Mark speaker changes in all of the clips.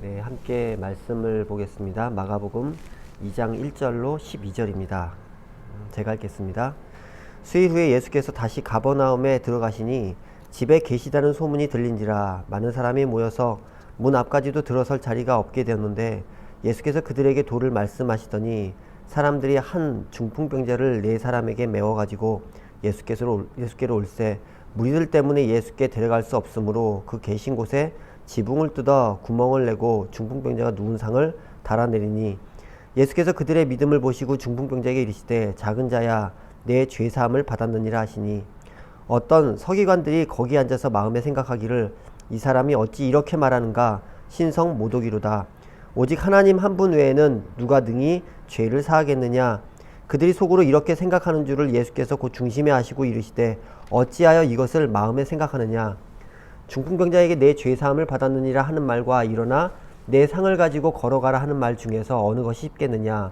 Speaker 1: 네, 함께 말씀을 보겠습니다. 마가복음 2장 1절로 12절입니다. 제가 읽겠습니다. 수일 후에 예수께서 다시 가버나움에 들어가시니 집에 계시다는 소문이 들린지라 많은 사람이 모여서 문 앞까지도 들어설 자리가 없게 되었는데 예수께서 그들에게 도를 말씀하시더니 사람들이 한 중풍병자를 네 사람에게 메워가지고 예수께로 올세 무리들 때문에 예수께 데려갈 수 없으므로 그 계신 곳에 지붕을 뜯어 구멍을 내고 중풍병자가 누운 상을 달아내리니 예수께서 그들의 믿음을 보시고 중풍병자에게 이르시되 작은 자야 내 죄사함을 받았느니라 하시니 어떤 서기관들이 거기 앉아서 마음에 생각하기를 이 사람이 어찌 이렇게 말하는가 신성 모독이로다. 오직 하나님 한 분 외에는 누가 능히 죄를 사하겠느냐. 그들이 속으로 이렇게 생각하는 줄을 예수께서 곧 중심에 하시고 이르시되 어찌하여 이것을 마음에 생각하느냐. 중풍병자에게 내 죄사함을 받았느니라 하는 말과 일어나 내 상을 가지고 걸어가라 하는 말 중에서 어느 것이 쉽겠느냐.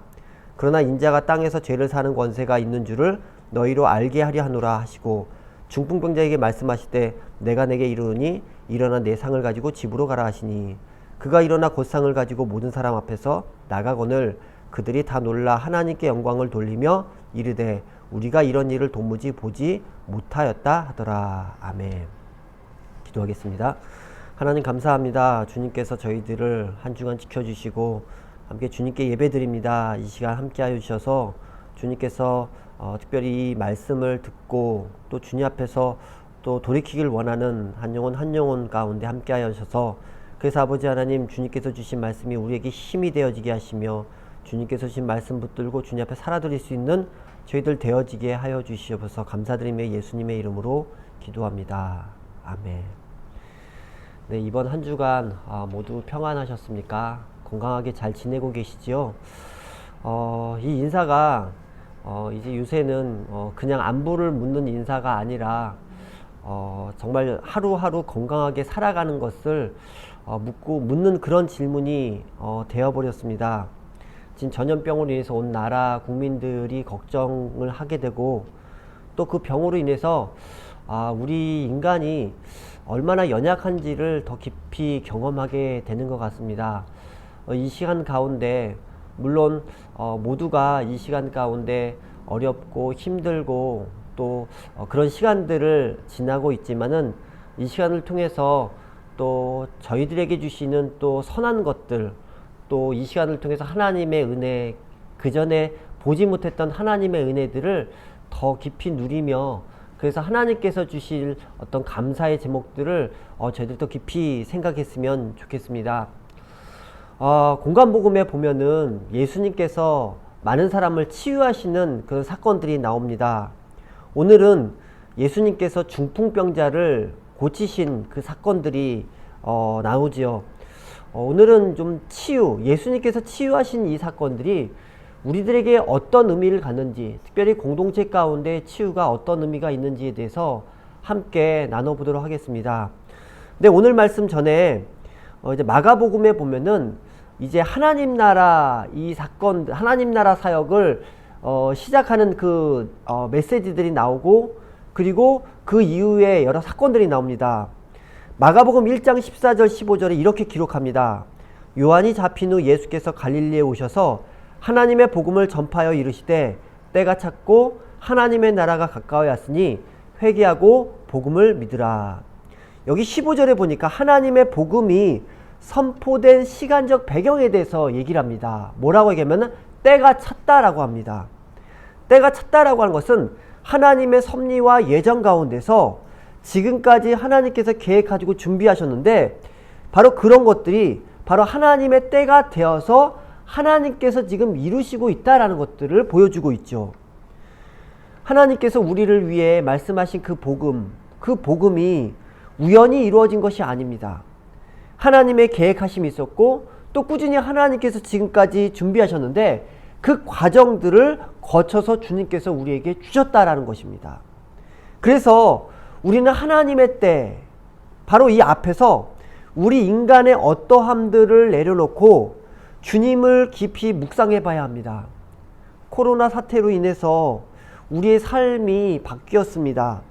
Speaker 1: 그러나 인자가 땅에서 죄를 사는 권세가 있는 줄을 너희로 알게 하려 하노라 하시고 중풍병자에게 말씀하시되 내가 내게 이르노니 일어나 내 상을 가지고 집으로 가라 하시니 그가 일어나 곧 상을 가지고 모든 사람 앞에서 나가거늘 그들이 다 놀라 하나님께 영광을 돌리며 이르되 우리가 이런 일을 도무지 보지 못하였다 하더라. 아멘. 기도하겠습니다. 하나님 감사합니다. 주님께서 저희들을 한 주간 지켜주시고 함께 주님께 예배드립니다. 이 시간 함께 하여 주셔서 주님께서 특별히 이 말씀을 듣고 또 주님 앞에서 또 돌이키길 원하는 한 영혼 가운데 함께 하여 주셔서 그래서 아버지 하나님 주님께서 주신 말씀이 우리에게 힘이 되어지게 하시며 주님께서 주신 말씀 붙들고 주님 앞에 살아드릴 수 있는 저희들 되어지게 하여 주시옵소서. 감사드리며 예수님의 이름으로 기도합니다. 아멘. 네, 이번 한 주간 모두 평안하셨습니까? 건강하게 잘 지내고 계시지요? 이 인사가 이제 요새는 그냥 안부를 묻는 인사가 아니라 정말 하루하루 건강하게 살아가는 것을 묻는 그런 질문이 되어버렸습니다. 지금 전염병으로 인해서 온 나라 국민들이 걱정을 하게 되고 또 그 병으로 인해서 우리 인간이 얼마나 연약한지를 더 깊이 경험하게 되는 것 같습니다. 이 시간 가운데 물론 모두가 이 시간 가운데 어렵고 힘들고 또 그런 시간들을 지나고 있지만은 이 시간을 통해서 또 저희들에게 주시는 또 선한 것들 또 이 시간을 통해서 하나님의 은혜 그 전에 보지 못했던 하나님의 은혜들을 더 깊이 누리며 그래서 하나님께서 주실 어떤 감사의 제목들을 저희들도 깊이 생각했으면 좋겠습니다. 공간복음에 보면은 예수님께서 많은 사람을 치유하시는 그런 사건들이 나옵니다. 오늘은 예수님께서 중풍병자를 고치신 그 사건들이 나오지요. 오늘은 좀 예수님께서 치유하신 이 사건들이 우리들에게 어떤 의미를 갖는지, 특별히 공동체 가운데 치유가 어떤 의미가 있는지에 대해서 함께 나눠보도록 하겠습니다. 근데 오늘 말씀 전에 이제 마가복음에 보면은 이제 하나님 나라 이 사건, 하나님 나라 사역을 시작하는 그 메시지들이 나오고 그리고 그 이후에 여러 사건들이 나옵니다. 마가복음 1장 14절 15절에 이렇게 기록합니다. 요한이 잡힌 후 예수께서 갈릴리에 오셔서 하나님의 복음을 전파하여 이르시되 때가 찼고 하나님의 나라가 가까이 왔으니 회개하고 복음을 믿으라. 여기 15절에 보니까 하나님의 복음이 선포된 시간적 배경에 대해서 얘기를 합니다. 뭐라고 얘기하면 때가 찼다라고 합니다. 때가 찼다라고 하는 것은 하나님의 섭리와 예정 가운데서 지금까지 하나님께서 계획하시고 준비하셨는데 바로 그런 것들이 바로 하나님의 때가 되어서 하나님께서 지금 이루시고 있다라는 것들을 보여주고 있죠. 하나님께서 우리를 위해 말씀하신 그 복음이 우연히 이루어진 것이 아닙니다. 하나님의 계획하심이 있었고 또 꾸준히 하나님께서 지금까지 준비하셨는데 그 과정들을 거쳐서 주님께서 우리에게 주셨다라는 것입니다. 그래서 우리는 하나님의 때 바로 이 앞에서 우리 인간의 어떠함들을 내려놓고 주님을 깊이 묵상해 봐야 합니다. 코로나 사태로 인해서 우리의 삶이 바뀌었습니다.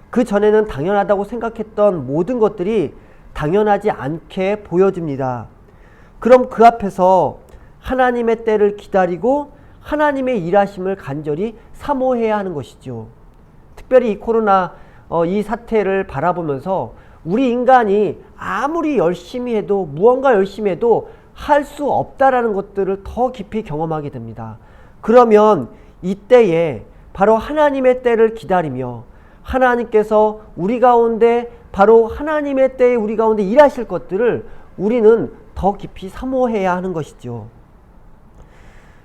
Speaker 1: 그 전에는 당연하다고 생각했던 모든 것들이 당연하지 않게 보여집니다. 그럼 그 앞에서 하나님의 때를 기다리고 하나님의 일하심을 간절히 사모해야 하는 것이죠. 특별히 이 코로나 이 사태를 바라보면서 우리 인간이 아무리 열심히 해도 무언가 열심히 해도 할 수 없다라는 것들을 더 깊이 경험하게 됩니다. 그러면 이때에 바로 하나님의 때를 기다리며 하나님께서 우리 가운데 바로 하나님의 때에 우리 가운데 일하실 것들을 우리는 더 깊이 사모해야 하는 것이죠.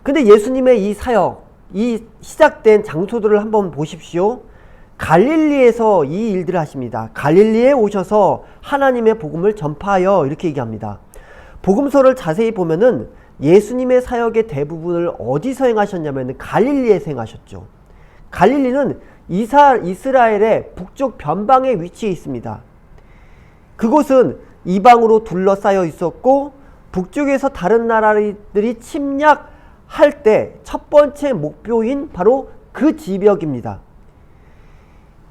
Speaker 1: 근데 예수님의 이 사역, 이 시작된 장소들을 한번 보십시오. 갈릴리에서 이 일들을 하십니다. 갈릴리에 오셔서 하나님의 복음을 전파하여 이렇게 얘기합니다. 복음서를 자세히 보면은 예수님의 사역의 대부분을 어디서 행하셨냐면 갈릴리에서 행하셨죠. 갈릴리는 이스라엘의 북쪽 변방에 위치해 있습니다. 그곳은 이방으로 둘러싸여 있었고 북쪽에서 다른 나라들이 침략할 때 첫 번째 목표인 바로 그 지역입니다.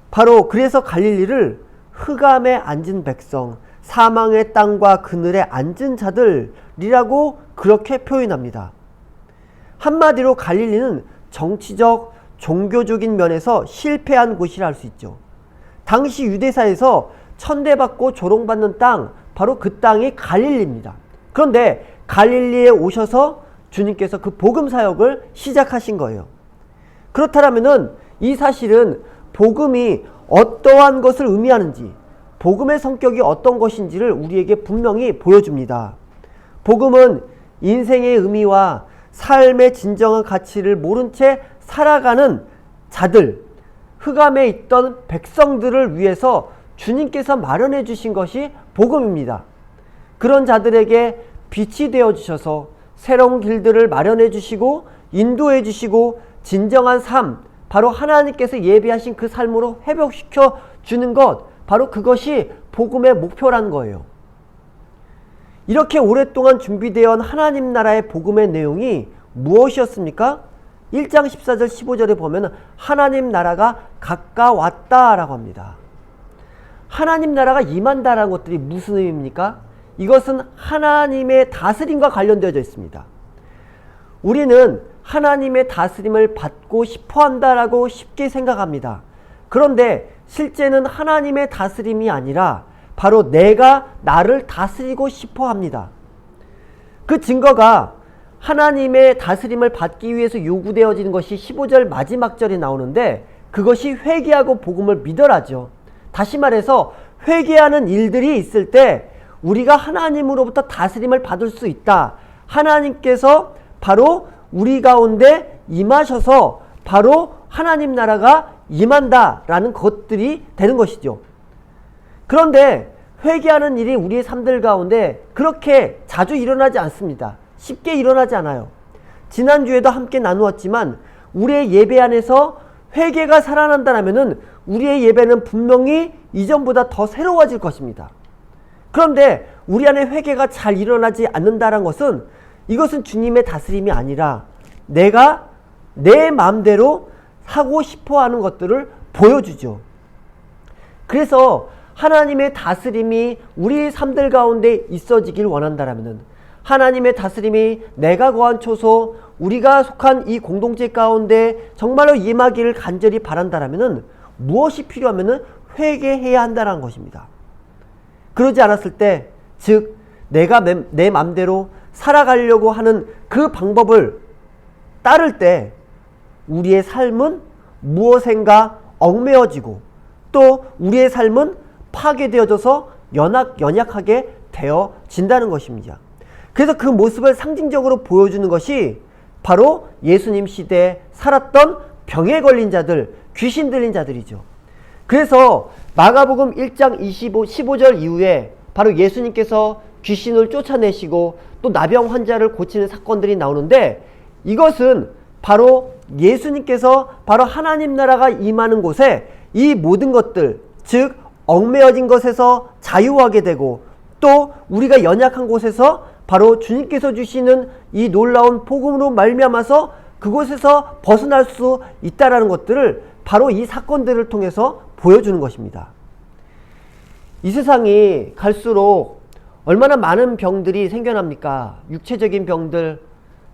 Speaker 1: 바로 그래서 갈릴리를 흑암에 앉은 백성, 사망의 땅과 그늘에 앉은 자들이라고 그렇게 표현합니다. 한마디로 갈릴리는 정치적, 종교적인 면에서 실패한 곳이라 할 수 있죠. 당시 유대사에서 천대받고 조롱받는 땅, 바로 그 땅이 갈릴리입니다. 그런데 갈릴리에 오셔서 주님께서 그 복음 사역을 시작하신 거예요. 그렇다면은 이 사실은 복음이 어떠한 것을 의미하는지, 복음의 성격이 어떤 것인지를 우리에게 분명히 보여줍니다. 복음은 인생의 의미와 삶의 진정한 가치를 모른 채 살아가는 자들, 흑암에 있던 백성들을 위해서 주님께서 마련해 주신 것이 복음입니다. 그런 자들에게 빛이 되어 주셔서 새로운 길들을 마련해 주시고 인도해 주시고 진정한 삶, 바로 하나님께서 예비하신 그 삶으로 회복시켜 주는 것, 바로 그것이 복음의 목표라는 거예요. 이렇게 오랫동안 준비되어 온 하나님 나라의 복음의 내용이 무엇이었습니까? 1장 14절 15절에 보면 하나님 나라가 가까웠다라고 합니다. 하나님 나라가 임한다라는 것들이 무슨 의미입니까? 이것은 하나님의 다스림과 관련되어져 있습니다. 우리는 하나님의 다스림을 받고 싶어 한다라고 쉽게 생각합니다. 그런데 실제는 하나님의 다스림이 아니라 바로 내가 나를 다스리고 싶어 합니다. 그 증거가 하나님의 다스림을 받기 위해서 요구되어지는 것이 15절 마지막 절에 나오는데 그것이 회개하고 복음을 믿어라죠. 다시 말해서 회개하는 일들이 있을 때 우리가 하나님으로부터 다스림을 받을 수 있다. 하나님께서 바로 우리 가운데 임하셔서 바로 하나님 나라가 임한다라는 것들이 되는 것이죠. 그런데 회개하는 일이 우리의 삶들 가운데 그렇게 자주 일어나지 않습니다. 쉽게 일어나지 않아요. 지난주에도 함께 나누었지만 우리의 예배 안에서 회개가 살아난다면 우리의 예배는 분명히 이전보다 더 새로워질 것입니다. 그런데 우리 안에 회개가 잘 일어나지 않는다는 것은 이것은 주님의 다스림이 아니라 내가 내 마음대로 하고 싶어 하는 것들을 보여주죠. 그래서 하나님의 다스림이 우리 삶들 가운데 있어지길 원한다면 하나님의 다스림이 내가 거한 초소 우리가 속한 이 공동체 가운데 정말로 임하기를 간절히 바란다면 무엇이 필요하면 회개해야 한다는 것입니다. 그러지 않았을 때, 즉 내가 내 맘대로 살아가려고 하는 그 방법을 따를 때 우리의 삶은 무엇인가 얽매여지고 또 우리의 삶은 파괴되어져서 연약하게 되어진다는 것입니다. 그래서 그 모습을 상징적으로 보여주는 것이 바로 예수님 시대에 살았던 병에 걸린 자들, 귀신 들린 자들이죠. 그래서 마가복음 1장 15절 이후에 바로 예수님께서 귀신을 쫓아내시고 또 나병 환자를 고치는 사건들이 나오는데 이것은 바로 예수님께서 바로 하나님 나라가 임하는 곳에 이 모든 것들, 즉 얽매여진 것에서 자유하게 되고 또 우리가 연약한 곳에서 바로 주님께서 주시는 이 놀라운 복음으로 말미암아서 그곳에서 벗어날 수 있다라는 것들을 바로 이 사건들을 통해서 보여주는 것입니다. 이 세상이 갈수록 얼마나 많은 병들이 생겨납니까? 육체적인 병들,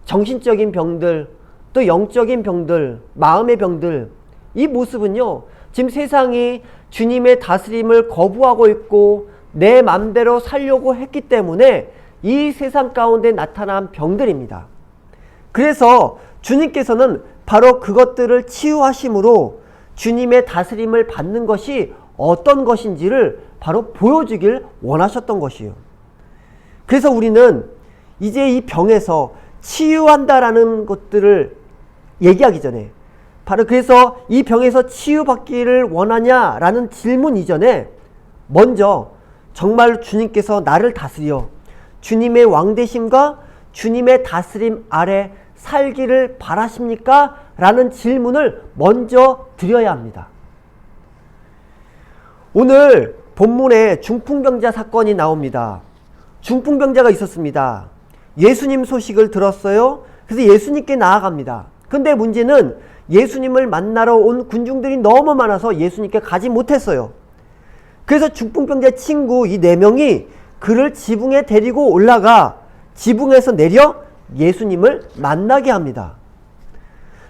Speaker 1: 정신적인 병들, 또 영적인 병들, 마음의 병들. 이 모습은요, 지금 세상이 주님의 다스림을 거부하고 있고 내 맘대로 살려고 했기 때문에 이 세상 가운데 나타난 병들입니다. 그래서 주님께서는 바로 그것들을 치유하심으로 주님의 다스림을 받는 것이 어떤 것인지를 바로 보여주길 원하셨던 것이요. 그래서 우리는 이제 이 병에서 치유한다라는 것들을 얘기하기 전에, 바로 그래서 이 병에서 치유받기를 원하냐라는 질문 이전에 먼저 정말 주님께서 나를 다스려 주님의 왕되심과 주님의 다스림 아래 살기를 바라십니까? 라는 질문을 먼저 드려야 합니다. 오늘 본문에 중풍병자 사건이 나옵니다. 중풍병자가 있었습니다. 예수님 소식을 들었어요. 그래서 예수님께 나아갑니다. 근데 문제는 예수님을 만나러 온 군중들이 너무 많아서 예수님께 가지 못했어요. 그래서 중풍병자 친구 이 4명이 그를 지붕에 데리고 올라가 지붕에서 내려 예수님을 만나게 합니다.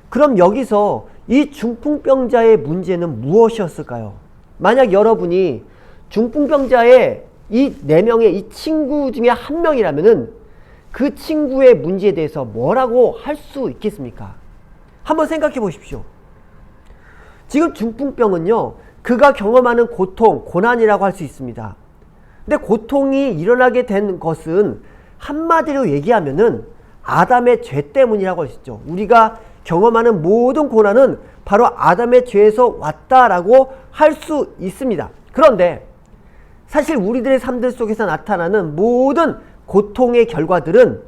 Speaker 1: 그럼 여기서 이 중풍병자의 문제는 무엇이었을까요? 만약 여러분이 중풍병자의 이 4명의 이 친구 중에 한 명이라면은 그 친구의 문제에 대해서 뭐라고 할 수 있겠습니까? 한번 생각해 보십시오. 지금 중풍병은요, 그가 경험하는 고통, 고난이라고 할 수 있습니다. 근데 고통이 일어나게 된 것은 한마디로 얘기하면은 아담의 죄 때문이라고 할 수 있죠. 우리가 경험하는 모든 고난은 바로 아담의 죄에서 왔다라고 할 수 있습니다. 그런데 사실 우리들의 삶들 속에서 나타나는 모든 고통의 결과들은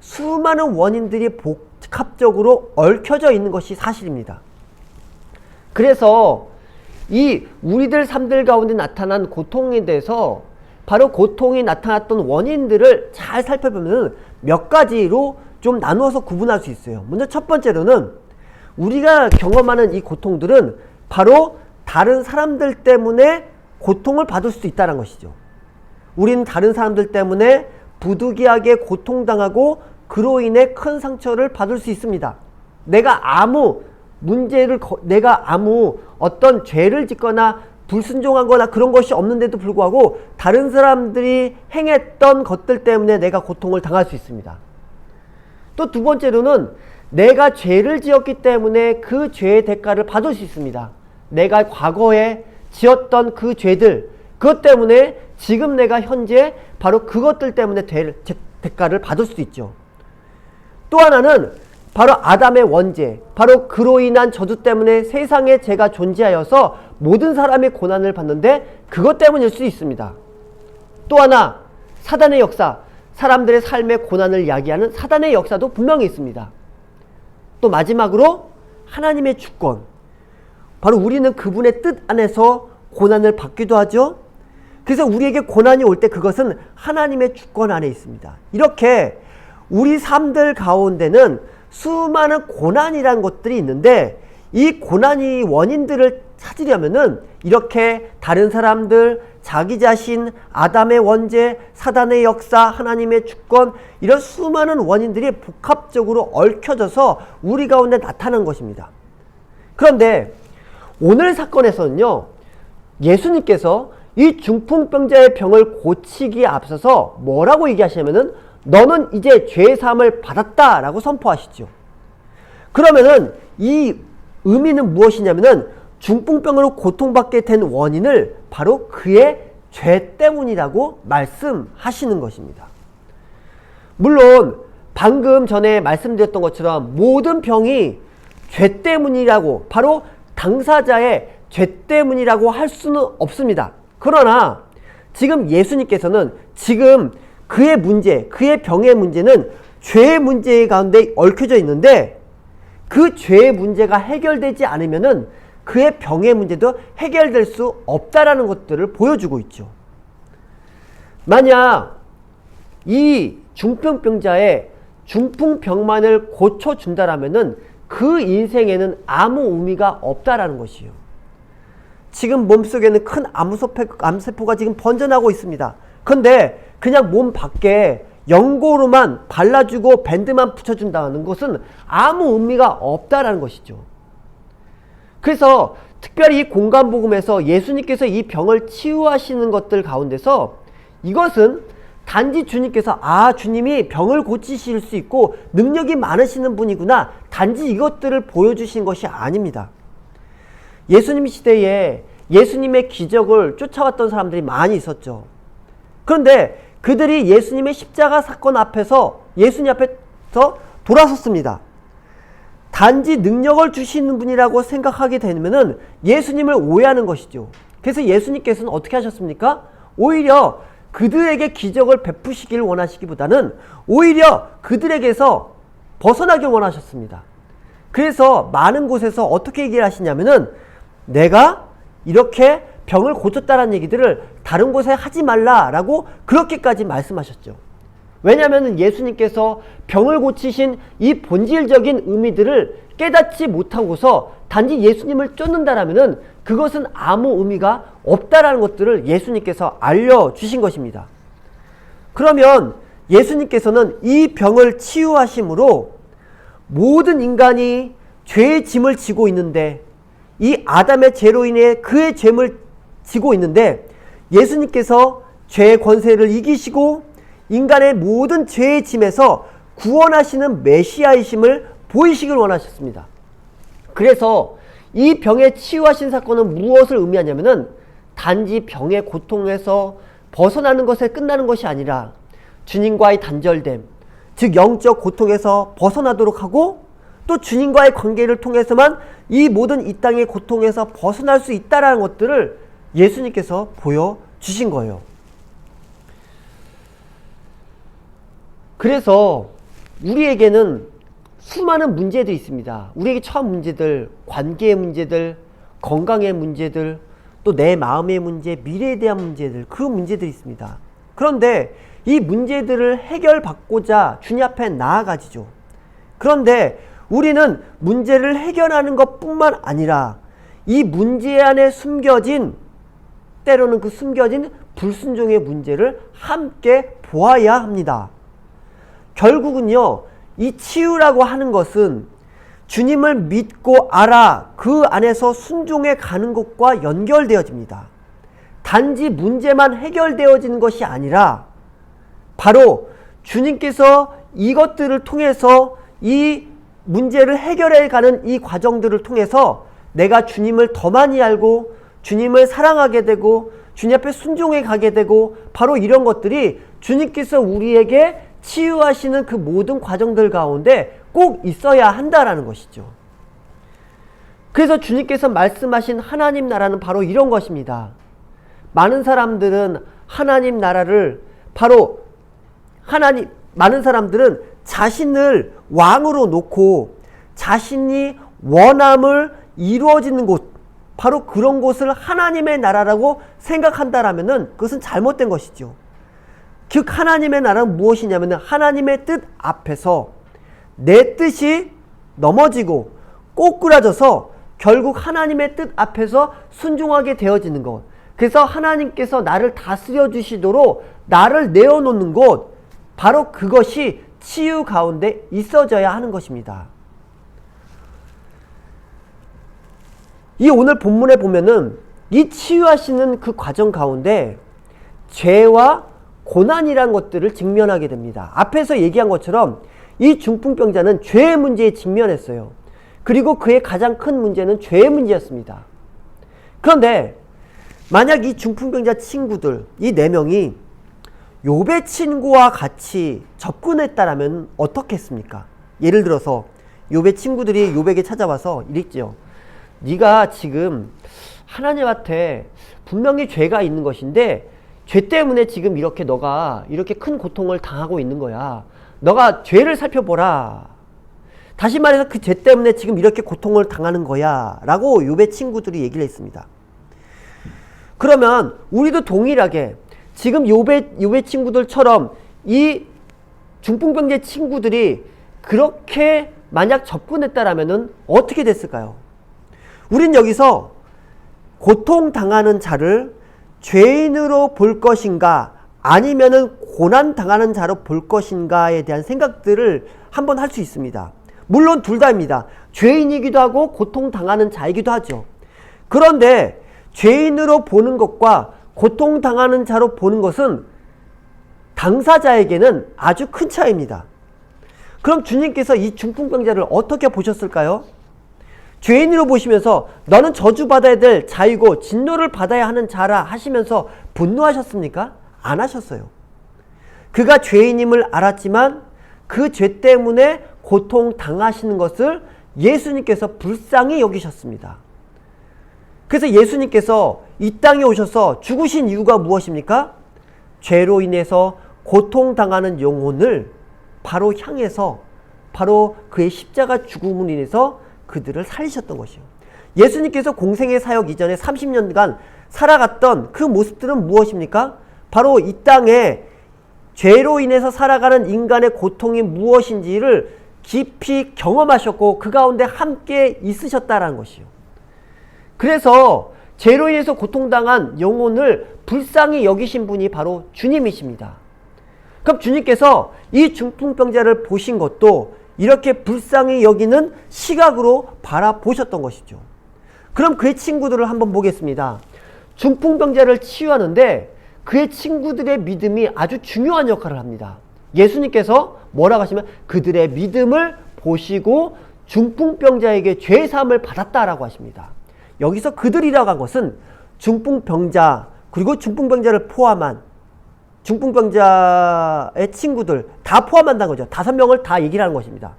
Speaker 1: 수많은 원인들이 복합적으로 얽혀져 있는 것이 사실입니다. 그래서 이 우리들 삶들 가운데 나타난 고통에 대해서 바로 고통이 나타났던 원인들을 잘 살펴보면 몇 가지로 좀 나누어서 구분할 수 있어요. 먼저 첫 번째로는 우리가 경험하는 이 고통들은 바로 다른 사람들 때문에 고통을 받을 수 있다는 것이죠. 우리는 다른 사람들 때문에 부득이하게 고통당하고 그로 인해 큰 상처를 받을 수 있습니다. 내가 아무 어떤 죄를 짓거나 불순종한 거나 그런 것이 없는데도 불구하고 다른 사람들이 행했던 것들 때문에 내가 고통을 당할 수 있습니다. 또 두 번째로는 내가 죄를 지었기 때문에 그 죄의 대가를 받을 수 있습니다. 내가 과거에 지었던 그 죄들, 그것 때문에 지금 내가 현재 바로 그것들 때문에 대가를 받을 수 있죠. 또 하나는 바로 아담의 원죄, 바로 그로 인한 저주 때문에 세상에 죄가 존재하여서 모든 사람이 고난을 받는데 그것 때문일 수 있습니다. 또 하나, 사단의 역사, 사람들의 삶의 고난을 야기하는 사단의 역사도 분명히 있습니다. 또 마지막으로 하나님의 주권, 바로 우리는 그분의 뜻 안에서 고난을 받기도 하죠. 그래서 우리에게 고난이 올 때 그것은 하나님의 주권 안에 있습니다. 이렇게 우리 삶들 가운데는 수많은 고난이라는 것들이 있는데 이 고난의 원인들을 찾으려면은 이렇게 다른 사람들, 자기 자신, 아담의 원죄, 사단의 역사, 하나님의 주권, 이런 수많은 원인들이 복합적으로 얽혀져서 우리 가운데 나타난 것입니다. 그런데 오늘 사건에서는요, 예수님께서 이 중풍병자의 병을 고치기에 앞서서 뭐라고 얘기하시냐면은 너는 이제 죄의 사함을 받았다라고 선포하시죠. 그러면은 이 의미는 무엇이냐면은 중풍병으로 고통받게 된 원인을 바로 그의 죄 때문이라고 말씀하시는 것입니다. 물론 방금 전에 말씀드렸던 것처럼 모든 병이 죄 때문이라고, 바로 당사자의 죄 때문이라고 할 수는 없습니다. 그러나 지금 예수님께서는 지금 그의 문제, 그의 병의 문제는 죄의 문제 가운데 얽혀져 있는데 그 죄의 문제가 해결되지 않으면은 그의 병의 문제도 해결될 수 없다라는 것들을 보여주고 있죠. 만약 이 중풍병자의 중풍병만을 고쳐준다라면은 그 인생에는 아무 의미가 없다라는 것이요. 지금 몸속에는 큰 암세포가 지금 번져나고 있습니다. 그런데 그냥 몸 밖에 연고로만 발라주고 밴드만 붙여준다는 것은 아무 의미가 없다라는 것이죠. 그래서 특별히 이 공간복음에서 예수님께서 이 병을 치유하시는 것들 가운데서 이것은 단지 주님께서 주님이 병을 고치실 수 있고 능력이 많으시는 분이구나, 단지 이것들을 보여주신 것이 아닙니다. 예수님 시대에 예수님의 기적을 쫓아왔던 사람들이 많이 있었죠. 그런데 그들이 예수님의 십자가 사건 앞에서 예수님 앞에서 돌아섰습니다. 단지 능력을 주시는 분이라고 생각하게 되면은 예수님을 오해하는 것이죠. 그래서 예수님께서는 어떻게 하셨습니까? 오히려 그들에게 기적을 베푸시기를 원하시기보다는 오히려 그들에게서 벗어나길 원하셨습니다. 그래서 많은 곳에서 어떻게 얘기를 하시냐면은 내가 이렇게 병을 고쳤다는 얘기들을 다른 곳에 하지 말라라고 그렇게까지 말씀하셨죠. 왜냐하면 예수님께서 병을 고치신 이 본질적인 의미들을 깨닫지 못하고서 단지 예수님을 쫓는다라면은 그것은 아무 의미가 없다라는 것들을 예수님께서 알려주신 것입니다. 그러면 예수님께서는 이 병을 치유하심으로 모든 인간이 죄의 짐을 지고 있는데, 이 아담의 죄로 인해 그의 죄를 지고 있는데 예수님께서 죄의 권세를 이기시고 인간의 모든 죄의 짐에서 구원하시는 메시아이심을 보이시길 원하셨습니다. 그래서 이 병의 치유하신 사건은 무엇을 의미하냐면은 단지 병의 고통에서 벗어나는 것에 끝나는 것이 아니라 주님과의 단절됨, 즉 영적 고통에서 벗어나도록 하고 또 주님과의 관계를 통해서만 이 모든 이 땅의 고통에서 벗어날 수 있다는 것들을 예수님께서 보여주신 거예요. 그래서 우리에게는 수많은 문제들이 있습니다. 우리에게 처한 문제들, 관계의 문제들, 건강의 문제들, 또 내 마음의 문제, 미래에 대한 문제들, 그 문제들이 있습니다. 그런데 이 문제들을 해결받고자 주님 앞에 나아가지죠. 그런데 우리는 문제를 해결하는 것뿐만 아니라 이 문제 안에 숨겨진, 때로는 그 숨겨진 불순종의 문제를 함께 보아야 합니다. 결국은요, 이 치유라고 하는 것은 주님을 믿고 알아 그 안에서 순종해 가는 것과 연결되어집니다. 단지 문제만 해결되어지는 것이 아니라 바로 주님께서 이것들을 통해서 이 문제를 해결해 가는 이 과정들을 통해서 내가 주님을 더 많이 알고 주님을 사랑하게 되고 주님 앞에 순종해 가게 되고, 바로 이런 것들이 주님께서 우리에게 치유하시는 그 모든 과정들 가운데 꼭 있어야 한다라는 것이죠. 그래서 주님께서 말씀하신 하나님 나라는 바로 이런 것입니다. 많은 사람들은 하나님 나라를 많은 사람들은 자신을 왕으로 놓고 자신이 원함을 이루어지는 곳, 바로 그런 곳을 하나님의 나라라고 생각한다라면은 그것은 잘못된 것이죠. 즉 하나님의 나라는 무엇이냐면 하나님의 뜻 앞에서 내 뜻이 넘어지고 꼬꾸라져서 결국 하나님의 뜻 앞에서 순종하게 되어지는 것. 그래서 하나님께서 나를 다스려 주시도록 나를 내어놓는 곳, 바로 그것이 치유 가운데 있어져야 하는 것입니다. 이 오늘 본문에 보면은 이 치유하시는 그 과정 가운데 죄와 고난이란 것들을 직면하게 됩니다. 앞에서 얘기한 것처럼 이 중풍병자는 죄의 문제에 직면했어요. 그리고 그의 가장 큰 문제는 죄의 문제였습니다. 그런데 만약 이 중풍병자 친구들, 이 4명이 욥의 친구와 같이 접근했다라면 어떻겠습니까? 예를 들어서 욥의 친구들이 욥에게 찾아와서 이랬죠. 네가 지금 하나님한테 분명히 죄가 있는 것인데 죄 때문에 지금 이렇게 너가 이렇게 큰 고통을 당하고 있는 거야. 너가 죄를 살펴보라. 다시 말해서 그 죄 때문에 지금 이렇게 고통을 당하는 거야 라고 욥의 친구들이 얘기를 했습니다. 그러면 우리도 동일하게 지금 욥의 친구들처럼 이 중풍병자 친구들이 그렇게 만약 접근했다라면은 어떻게 됐을까요? 우린 여기서 고통당하는 자를 죄인으로 볼 것인가 아니면은 고난당하는 자로 볼 것인가에 대한 생각들을 한번 할 수 있습니다. 물론 둘 다입니다. 죄인이기도 하고 고통당하는 자이기도 하죠. 그런데 죄인으로 보는 것과 고통당하는 자로 보는 것은 당사자에게는 아주 큰 차이입니다. 그럼 주님께서 이 중풍병자를 어떻게 보셨을까요? 죄인으로 보시면서 너는 저주받아야 될 자이고 진노를 받아야 하는 자라 하시면서 분노하셨습니까? 안 하셨어요. 그가 죄인임을 알았지만 그 죄 때문에 고통당하시는 것을 예수님께서 불쌍히 여기셨습니다. 그래서 예수님께서 이 땅에 오셔서 죽으신 이유가 무엇입니까? 죄로 인해서 고통당하는 영혼을 바로 향해서 바로 그의 십자가 죽음으로 인해서 그들을 살리셨던 것이요. 예수님께서 공생의 사역 이전에 30년간 살아갔던 그 모습들은 무엇입니까? 바로 이 땅에 죄로 인해서 살아가는 인간의 고통이 무엇인지를 깊이 경험하셨고 그 가운데 함께 있으셨다라는 것이요. 그래서 죄로 인해서 고통당한 영혼을 불쌍히 여기신 분이 바로 주님이십니다. 그럼 주님께서 이 중풍병자를 보신 것도 이렇게 불쌍히 여기는 시각으로 바라보셨던 것이죠. 그럼 그의 친구들을 한번 보겠습니다. 중풍병자를 치유하는데 그의 친구들의 믿음이 아주 중요한 역할을 합니다. 예수님께서 뭐라고 하시면 그들의 믿음을 보시고 중풍병자에게 죄사함을 받았다라고 하십니다. 여기서 그들이라고 한 것은 중풍병자 그리고 중풍병자를 포함한 중풍병자의 친구들 다 포함한다는 거죠. 5명을 다 얘기를 하는 것입니다.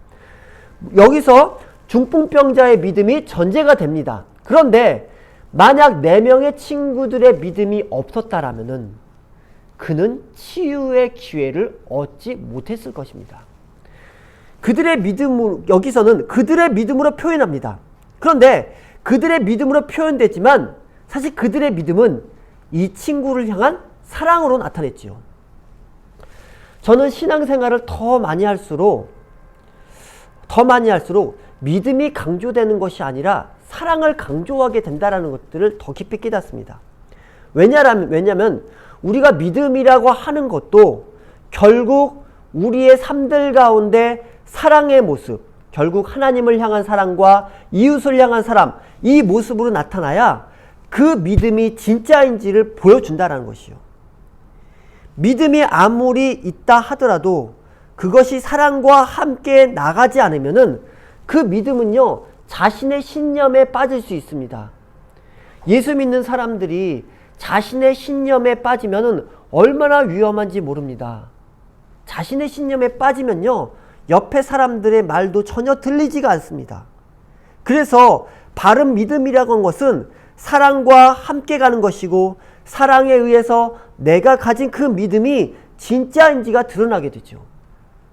Speaker 1: 여기서 중풍병자의 믿음이 전제가 됩니다. 그런데 만약 4명의 친구들의 믿음이 없었다라면은 그는 치유의 기회를 얻지 못했을 것입니다. 그들의 믿음으로, 여기서는 그들의 믿음으로 표현합니다. 그런데 그들의 믿음으로 표현되지만 사실 그들의 믿음은 이 친구를 향한 사랑으로 나타냈지요. 저는 신앙생활을 더 많이 할수록 믿음이 강조되는 것이 아니라 사랑을 강조하게 된다는 것들을 더 깊이 깨닫습니다. 왜냐하면 우리가 믿음이라고 하는 것도 결국 우리의 삶들 가운데 사랑의 모습, 결국 하나님을 향한 사랑과 이웃을 향한 사랑, 이 모습으로 나타나야 그 믿음이 진짜인지를 보여준다는 것이요. 믿음이 아무리 있다 하더라도 그것이 사랑과 함께 나가지 않으면은 그 믿음은요, 자신의 신념에 빠질 수 있습니다. 예수 믿는 사람들이 자신의 신념에 빠지면은 얼마나 위험한지 모릅니다. 자신의 신념에 빠지면요, 옆에 사람들의 말도 전혀 들리지가 않습니다. 그래서 바른 믿음이라고 하는 것은 사랑과 함께 가는 것이고 사랑에 의해서 내가 가진 그 믿음이 진짜인지가 드러나게 되죠.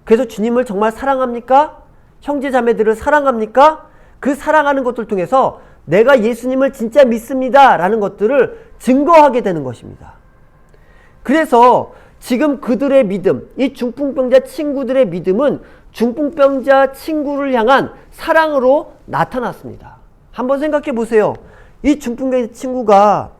Speaker 1: 그래서 주님을 정말 사랑합니까? 형제 자매들을 사랑합니까? 그 사랑하는 것들 통해서 내가 예수님을 진짜 믿습니다 라는 것들을 증거하게 되는 것입니다. 그래서 지금 그들의 믿음, 이 중풍병자 친구들의 믿음은 중풍병자 친구를 향한 사랑으로 나타났습니다. 한번 생각해 보세요. 이 중풍병자 친구가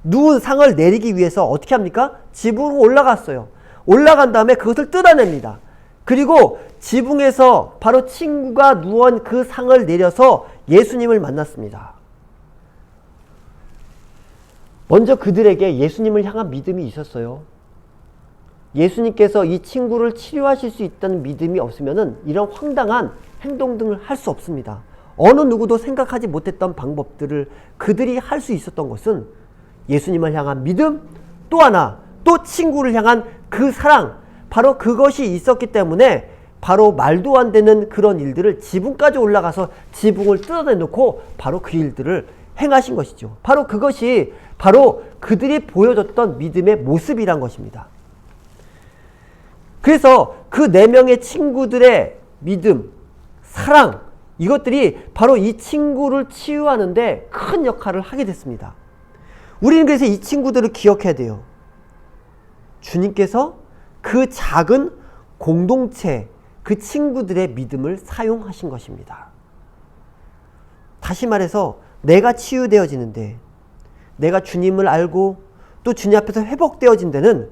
Speaker 1: 누운 상을 내리기 위해서 어떻게 합니까? 지붕으로 올라갔어요. 올라간 다음에 그것을 뜯어냅니다. 그리고 지붕에서 바로 친구가 누운 그 상을 내려서 예수님을 만났습니다. 먼저 그들에게 예수님을 향한 믿음이 있었어요. 예수님께서 이 친구를 치료하실 수 있다는 믿음이 없으면은 이런 황당한 행동 등을 할 수 없습니다. 어느 누구도 생각하지 못했던 방법들을 그들이 할 수 있었던 것은 예수님을 향한 믿음, 또 하나, 또 친구를 향한 그 사랑, 바로 그것이 있었기 때문에 바로 말도 안 되는 그런 일들을 지붕까지 올라가서 지붕을 뜯어내놓고 바로 그 일들을 행하신 것이죠. 바로 그것이 바로 그들이 보여줬던 믿음의 모습이란 것입니다. 그래서 그 4명의 친구들의 믿음, 사랑, 이것들이 바로 이 친구를 치유하는데 큰 역할을 하게 됐습니다. 우리는 그래서 이 친구들을 기억해야 돼요. 주님께서 그 작은 공동체, 그 친구들의 믿음을 사용하신 것입니다. 다시 말해서 내가 치유되어지는데 내가 주님을 알고 또 주님 앞에서 회복되어진 데는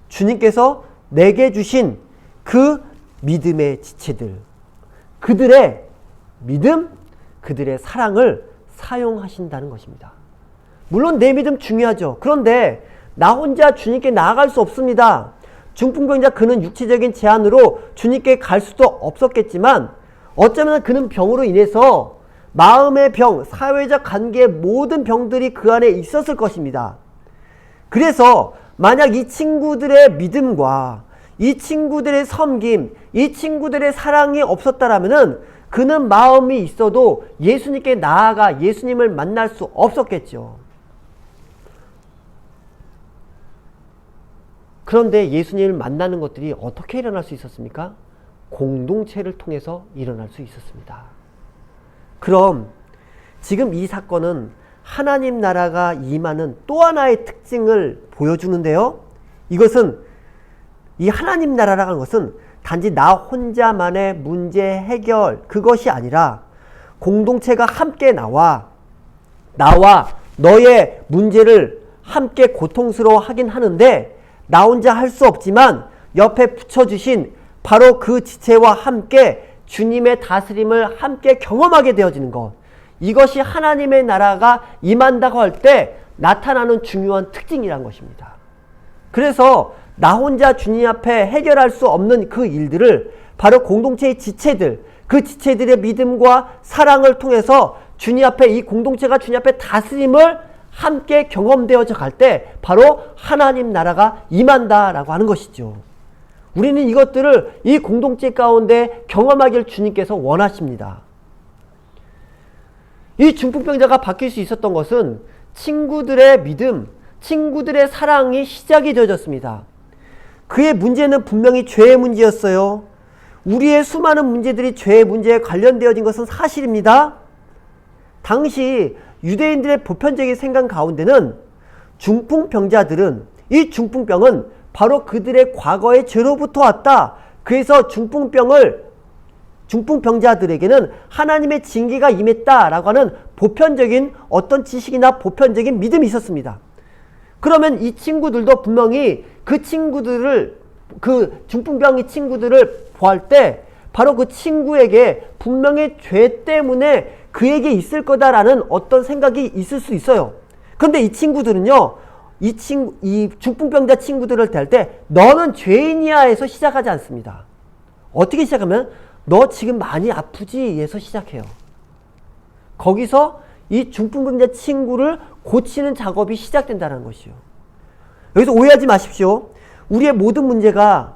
Speaker 1: 주님께서 내게 주신 그 믿음의 지체들, 그들의 믿음, 그들의 사랑을 사용하신다는 것입니다. 물론 내 믿음 중요하죠. 그런데 나 혼자 주님께 나아갈 수 없습니다. 중풍병자 그는 육체적인 제한으로 주님께 갈 수도 없었겠지만 어쩌면 그는 병으로 인해서 마음의 병, 사회적 관계의 모든 병들이 그 안에 있었을 것입니다. 그래서 만약 이 친구들의 믿음과 이 친구들의 섬김, 이 친구들의 사랑이 없었다라면은 그는 마음이 있어도 예수님께 나아가 예수님을 만날 수 없었겠죠. 그런데 예수님을 만나는 것들이 어떻게 일어날 수 있었습니까? 공동체를 통해서 일어날 수 있었습니다. 그럼 지금 이 사건은 하나님 나라가 임하는 또 하나의 특징을 보여주는데요. 이것은 이 하나님 나라라는 것은 단지 나 혼자만의 문제 해결 그것이 아니라 공동체가 함께 나와 너의 문제를 함께 고통스러워하긴 하는데 나 혼자 할 수 없지만 옆에 붙여주신 바로 그 지체와 함께 주님의 다스림을 함께 경험하게 되어지는 것, 이것이 하나님의 나라가 임한다고 할 때 나타나는 중요한 특징이란 것입니다. 그래서 나 혼자 주님 앞에 해결할 수 없는 그 일들을 바로 공동체의 지체들, 그 지체들의 믿음과 사랑을 통해서 주님 앞에, 이 공동체가 주님 앞에 다스림을 함께 경험되어져 갈 때 바로 하나님 나라가 임한다라고 하는 것이죠. 우리는 이것들을 이 공동체 가운데 경험하길 주님께서 원하십니다. 이 중풍병자가 바뀔 수 있었던 것은 친구들의 믿음, 친구들의 사랑이 시작이 되어졌습니다. 그의 문제는 분명히 죄의 문제였어요. 우리의 수많은 문제들이 죄의 문제에 관련되어진 것은 사실입니다. 당시 유대인들의 보편적인 생각 가운데는 중풍병자들은, 이 중풍병은 바로 그들의 과거의 죄로부터 왔다. 그래서 중풍병자들에게는 하나님의 징계가 임했다라고 하는 보편적인 어떤 지식이나 보편적인 믿음이 있었습니다. 그러면 이 친구들도 분명히 그 친구들을, 그 중풍병의 친구들을 보할 때 바로 그 친구에게 분명히 죄 때문에 그에게 있을 거다라는 어떤 생각이 있을 수 있어요. 그런데 이 친구들은요, 이 중풍병자 친구들을 대할 때 너는 죄인이야 해서 시작하지 않습니다. 어떻게 시작하면 너 지금 많이 아프지 해서 시작해요. 거기서 이 중풍병자 친구를 고치는 작업이 시작된다는 것이요. 여기서 오해하지 마십시오. 우리의 모든 문제가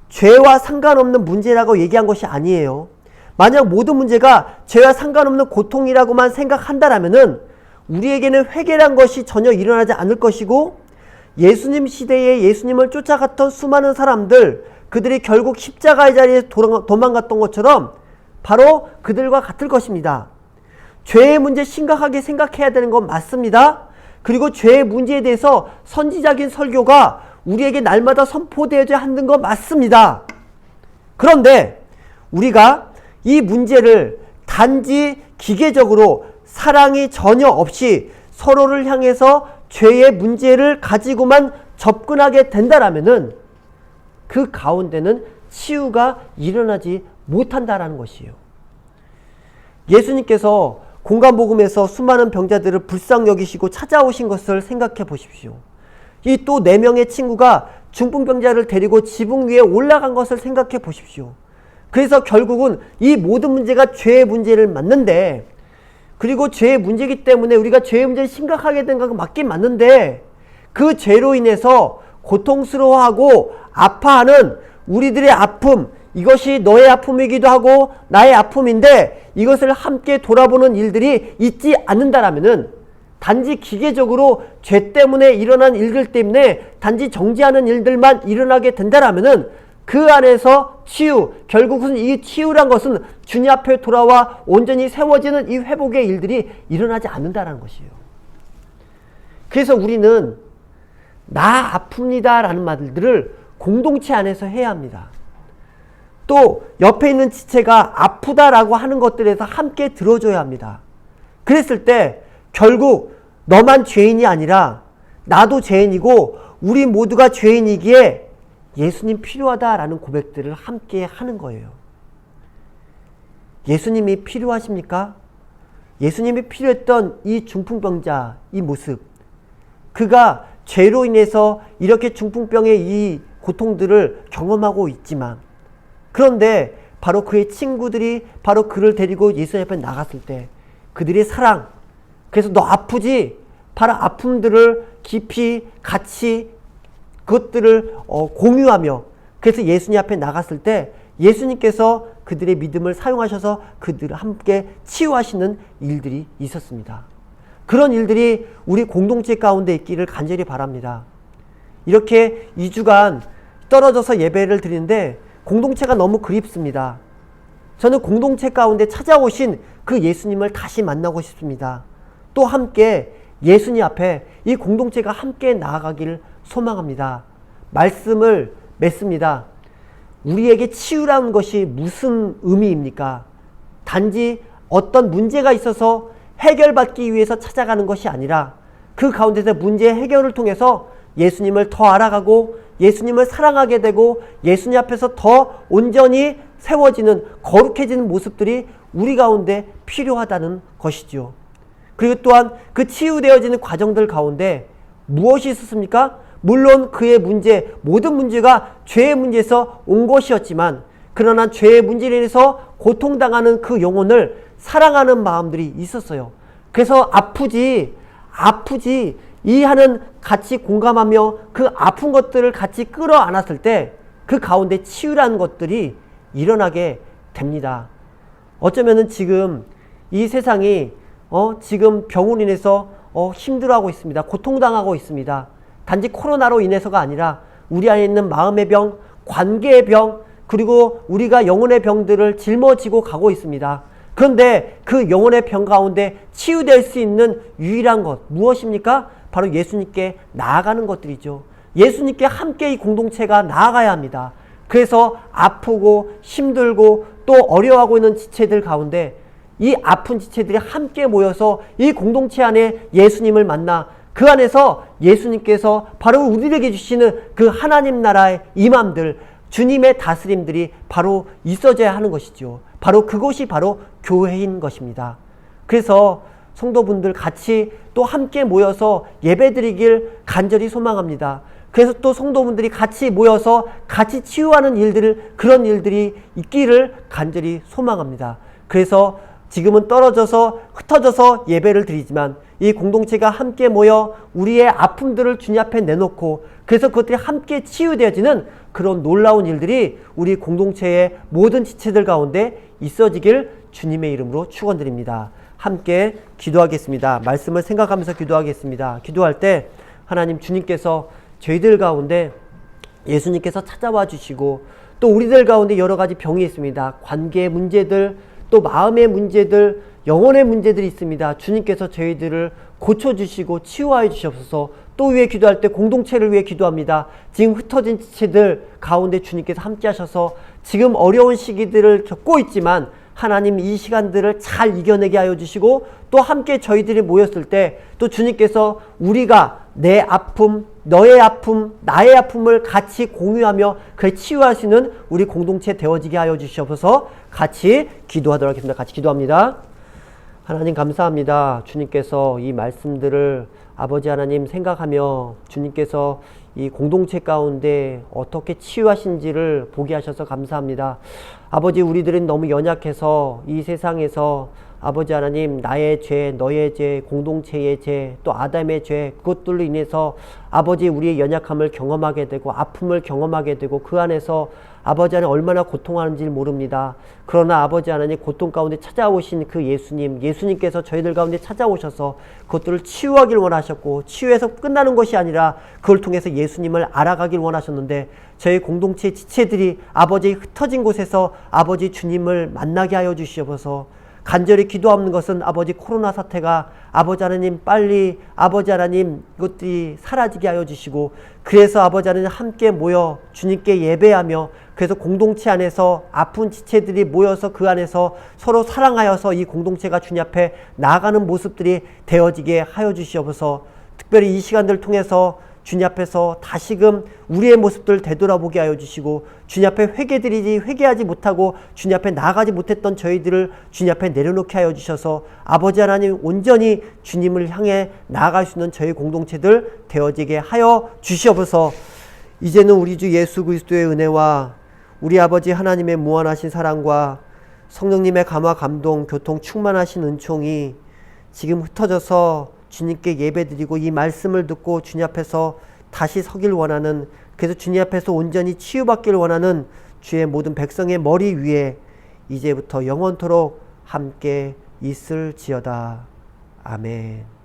Speaker 1: 죄와 상관없는 문제라고 얘기한 것이 아니에요. 만약 모든 문제가 죄와 상관없는 고통이라고만 생각한다라면은 우리에게는 회개란 것이 전혀 일어나지 않을 것이고, 예수님 시대에 예수님을 쫓아갔던 수많은 사람들, 그들이 결국 십자가의 자리에 도망갔던 것처럼 바로 그들과 같을 것입니다. 죄의 문제 심각하게 생각해야 되는 건 맞습니다. 그리고 죄의 문제에 대해서 선지적인 설교가 우리에게 날마다 선포되어야 하는 건 맞습니다. 그런데 우리가 이 문제를 단지 기계적으로 사랑이 전혀 없이 서로를 향해서 죄의 문제를 가지고만 접근하게 된다라면은 그 가운데는 치유가 일어나지 못한다라는 것이에요. 예수님께서 공간복음에서 수많은 병자들을 불쌍히 여기시고 찾아오신 것을 생각해 보십시오. 이 또 4명의 친구가 중풍병자를 데리고 지붕 위에 올라간 것을 생각해 보십시오. 그래서 결국은 이 모든 문제가 죄의 문제를 맞는데, 그리고 죄의 문제이기 때문에 우리가 죄의 문제를 심각하게 된 건 맞긴 맞는데, 그 죄로 인해서 고통스러워하고 아파하는 우리들의 아픔, 이것이 너의 아픔이기도 하고 나의 아픔인데 이것을 함께 돌아보는 일들이 있지 않는다라면은, 단지 기계적으로 죄 때문에 일어난 일들 때문에 단지 정지하는 일들만 일어나게 된다라면은 그 안에서 치유, 결국은 이 치유란 것은 주님 앞에 돌아와 온전히 세워지는 이 회복의 일들이 일어나지 않는다라는 것이에요. 그래서 우리는 나 아픕니다 라는 말들을 공동체 안에서 해야 합니다. 또 옆에 있는 지체가 아프다라고 하는 것들에서 함께 들어줘야 합니다. 그랬을 때 결국 너만 죄인이 아니라 나도 죄인이고 우리 모두가 죄인이기에 예수님 필요하다라는 고백들을 함께 하는 거예요. 예수님이 필요하십니까? 예수님이 필요했던 이 중풍병자, 이 모습, 그가 죄로 인해서 이렇게 중풍병의 이 고통들을 경험하고 있지만, 그런데 바로 그의 친구들이 바로 그를 데리고 예수님 앞에 나갔을 때 그들의 사랑, 그래서 너 아프지? 바로 아픔들을 깊이 같이 그것들을 공유하며, 그래서 예수님 앞에 나갔을 때 예수님께서 그들의 믿음을 사용하셔서 그들을 함께 치유하시는 일들이 있었습니다. 그런 일들이 우리 공동체 가운데 있기를 간절히 바랍니다. 이렇게 2주간 떨어져서 예배를 드리는데 공동체가 너무 그립습니다. 저는 공동체 가운데 찾아오신 그 예수님을 다시 만나고 싶습니다. 또 함께 예수님 앞에 이 공동체가 함께 나아가기를 소망합니다. 말씀을 맺습니다. 우리에게 치유라는 것이 무슨 의미입니까? 단지 어떤 문제가 있어서 해결받기 위해서 찾아가는 것이 아니라 그 가운데서 문제 해결을 통해서 예수님을 더 알아가고 예수님을 사랑하게 되고 예수님 앞에서 더 온전히 세워지는, 거룩해지는 모습들이 우리 가운데 필요하다는 것이죠. 그리고 또한 그 치유되어지는 과정들 가운데 무엇이 있었습니까? 물론 그의 문제, 모든 문제가 죄의 문제에서 온 것이었지만, 그러나 죄의 문제로 인해서 고통당하는 그 영혼을 사랑하는 마음들이 있었어요. 그래서 아프지 이 하는 같이 공감하며 그 아픈 것들을 같이 끌어안았을 때 그 가운데 치유라는 것들이 일어나게 됩니다. 어쩌면은 지금 이 세상이 지금 병으로 인해서 힘들어하고 있습니다. 고통당하고 있습니다. 단지 코로나로 인해서가 아니라 우리 안에 있는 마음의 병, 관계의 병, 그리고 우리가 영혼의 병들을 짊어지고 가고 있습니다. 그런데 그 영혼의 병 가운데 치유될 수 있는 유일한 것 무엇입니까? 바로 예수님께 나아가는 것들이죠. 예수님께 함께 이 공동체가 나아가야 합니다. 그래서 아프고 힘들고 또 어려워하고 있는 지체들 가운데 이 아픈 지체들이 함께 모여서 이 공동체 안에 예수님을 만나 그 안에서 예수님께서 바로 우리에게 주시는 그 하나님 나라의 임함들, 주님의 다스림들이 바로 있어져야 하는 것이죠. 바로 그것이 바로 교회인 것입니다. 그래서 성도분들 같이 또 함께 모여서 예배드리길 간절히 소망합니다. 그래서 또 성도분들이 같이 모여서 같이 치유하는 일들을, 그런 일들이 있기를 간절히 소망합니다. 그래서 지금은 떨어져서 흩어져서 예배를 드리지만 이 공동체가 함께 모여 우리의 아픔들을 주님 앞에 내놓고 그래서 그것들이 함께 치유되어지는 그런 놀라운 일들이 우리 공동체의 모든 지체들 가운데 있어지길 주님의 이름으로 축원드립니다. 함께 기도하겠습니다. 말씀을 생각하면서 기도하겠습니다. 기도할 때 하나님, 주님께서 저희들 가운데 예수님께서 찾아와 주시고 또 우리들 가운데 여러 가지 병이 있습니다. 관계의 문제들, 또 마음의 문제들, 영혼의 문제들이 있습니다. 주님께서 저희들을 고쳐주시고 치유하여 주시옵소서. 또 위해 기도할 때 공동체를 위해 기도합니다. 지금 흩어진 지체들 가운데 주님께서 함께 하셔서 지금 어려운 시기들을 겪고 있지만 하나님 이 시간들을 잘 이겨내게 하여 주시고 또 함께 저희들이 모였을 때 또 주님께서 우리가 내 아픔, 너의 아픔, 나의 아픔을 같이 공유하며 그 치유하시는 우리 공동체 되어지게 하여 주시옵소서. 같이 기도하도록 하겠습니다. 같이 기도합니다. 하나님 감사합니다. 주님께서 이 말씀들을 아버지 하나님 생각하며 주님께서 이 공동체 가운데 어떻게 치유하신지를 보게 하셔서 감사합니다. 아버지, 우리들은 너무 연약해서 이 세상에서 아버지 하나님 나의 죄, 너의 죄, 공동체의 죄, 또 아담의 죄, 그것들로 인해서 아버지 우리의 연약함을 경험하게 되고 아픔을 경험하게 되고 그 안에서 아버지 하나님 얼마나 고통하는지 모릅니다. 그러나 아버지 하나님 고통 가운데 찾아오신 그 예수님께서 저희들 가운데 찾아오셔서 그것들을 치유하길 원하셨고 치유해서 끝나는 것이 아니라 그걸 통해서 예수님을 알아가길 원하셨는데 저희 공동체 지체들이 아버지 흩어진 곳에서 아버지 주님을 만나게 하여 주시옵소서. 간절히 기도하는 것은 아버지 코로나 사태가 아버지 하나님 빨리 아버지 하나님 이것들이 사라지게 하여 주시고 그래서 아버지 하나님 함께 모여 주님께 예배하며 그래서 공동체 안에서 아픈 지체들이 모여서 그 안에서 서로 사랑하여서 이 공동체가 주님 앞에 나아가는 모습들이 되어지게 하여 주시옵소서. 특별히 이 시간들을 통해서 주님 앞에서 다시금 우리의 모습들을 되돌아보게 하여 주시고, 주님 앞에 회개하지 못하고 주님 앞에 나아가지 못했던 저희들을 주님 앞에 내려놓게 하여 주셔서 아버지 하나님 온전히 주님을 향해 나아갈 수 있는 저희 공동체들 되어지게 하여 주시옵소서. 이제는 우리 주 예수 그리스도의 은혜와 우리 아버지 하나님의 무한하신 사랑과 성령님의 감화 감동 교통 충만하신 은총이 지금 흩어져서 주님께 예배드리고 이 말씀을 듣고 주님 앞에서 다시 서길 원하는, 그래서 주님 앞에서 온전히 치유받기를 원하는 주의 모든 백성의 머리 위에 이제부터 영원토록 함께 있을지어다. 아멘.